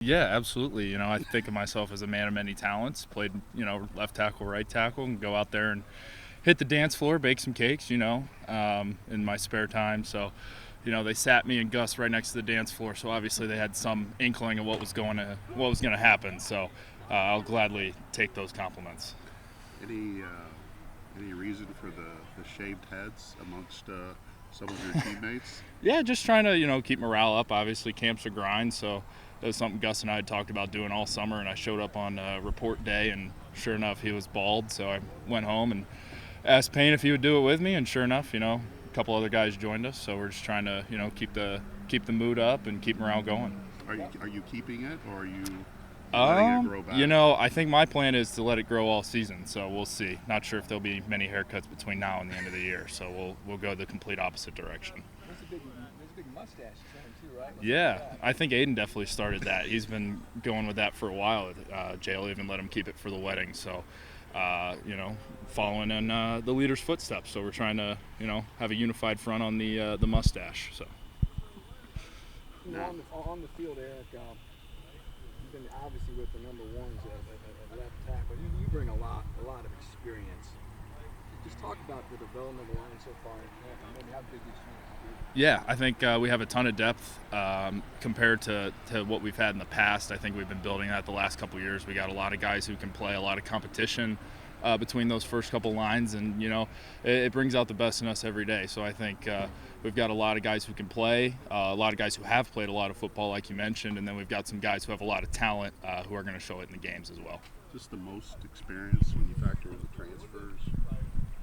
Yeah, absolutely. I think of myself as a man of many talents. Played, left tackle, right tackle, and go out there and hit the dance floor, bake some cakes, in my spare time. So, they sat me and Gus right next to the dance floor. So obviously they had some inkling of what was going to happen. So I'll gladly take those compliments. Any any reason for the shaved heads amongst some of your teammates? Yeah, just trying to keep morale up. Obviously, camp's a grind, so that was something Gus and I had talked about doing all summer. And I showed up on report day, and sure enough, he was bald. So I went home and asked Payne if he would do it with me, and sure enough, a couple other guys joined us. So we're just trying to keep the mood up and keep morale going. Are you keeping it, or are you letting it grow back? I think my plan is to let it grow all season, so we'll see. Not sure if there'll be many haircuts between now and the end of the year, so we'll go the complete opposite direction. There's a big mustache too, right? Yeah, I think Aiden definitely started that. He's been going with that for a while. Jail even let him keep it for the wedding, so following in the leader's footsteps. So we're trying to have a unified front on the mustache. So. On the field, Eric, you've been obviously with the number ones at left tackle. You bring a lot of experience. Just talk about the development of the line so far and maybe how big these changes be. Yeah, I think we have a ton of depth compared to what we've had in the past. I think we've been building that the last couple of years. We got a lot of guys who can play, a lot of competition between those first couple lines, and it brings out the best in us every day. So I think we've got a lot of guys who can play, a lot of guys who have played a lot of football, like you mentioned, and then we've got some guys who have a lot of talent who are going to show it in the games as well. Just the most experience when you factor in the transfers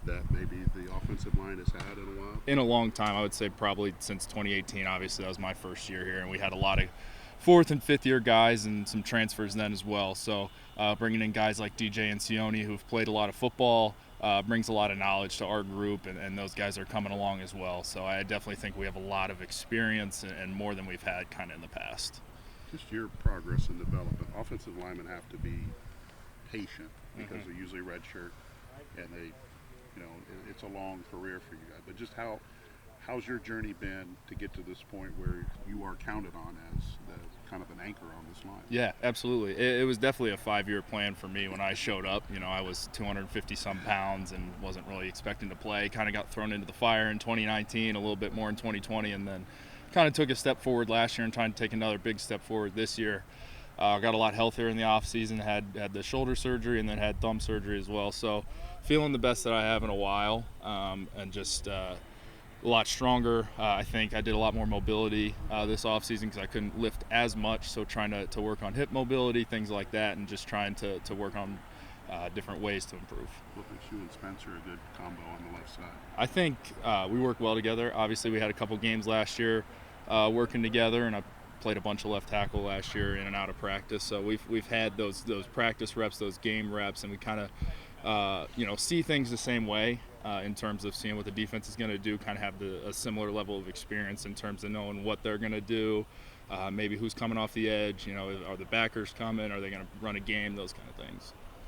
that maybe the offensive line has had in a while? In a long time, I would say probably since 2018. Obviously, that was my first year here, and we had a lot of fourth and fifth year guys and some transfers then as well. So bringing in guys like DJ and Sione who've played a lot of football brings a lot of knowledge to our group, and those guys are coming along as well. So I definitely think we have a lot of experience and more than we've had kind of in the past. Just your progress and development. Offensive linemen have to be patient because they're usually redshirt, and it's a long career for you guys. But just how's your journey been to get to this point where you are counted on as the kind of an anchor on this line? Yeah, absolutely. It was definitely a 5-year plan for me when I showed up. I was 250 some pounds and wasn't really expecting to play. Kind of got thrown into the fire in 2019, a little bit more in 2020, and then kind of took a step forward last year and trying to take another big step forward this year. Got a lot healthier in the off season, had the shoulder surgery and then had thumb surgery as well. So feeling the best that I have in a while, and just a lot stronger. I think I did a lot more mobility this off season because I couldn't lift as much. So trying to work on hip mobility, things like that, and just trying to work on different ways to improve. What makes you and Spencer a good combo on the left side? I think we work well together. Obviously, we had a couple games last year working together, and I played a bunch of left tackle last year in and out of practice. So we've had those practice reps, those game reps, and we kind of see things the same way in terms of seeing what the defense is going to do. Kind of have a similar level of experience in terms of knowing what they're going to do. Maybe who's coming off the edge. Are the backers coming? Are they going to run a game? Those kind of things.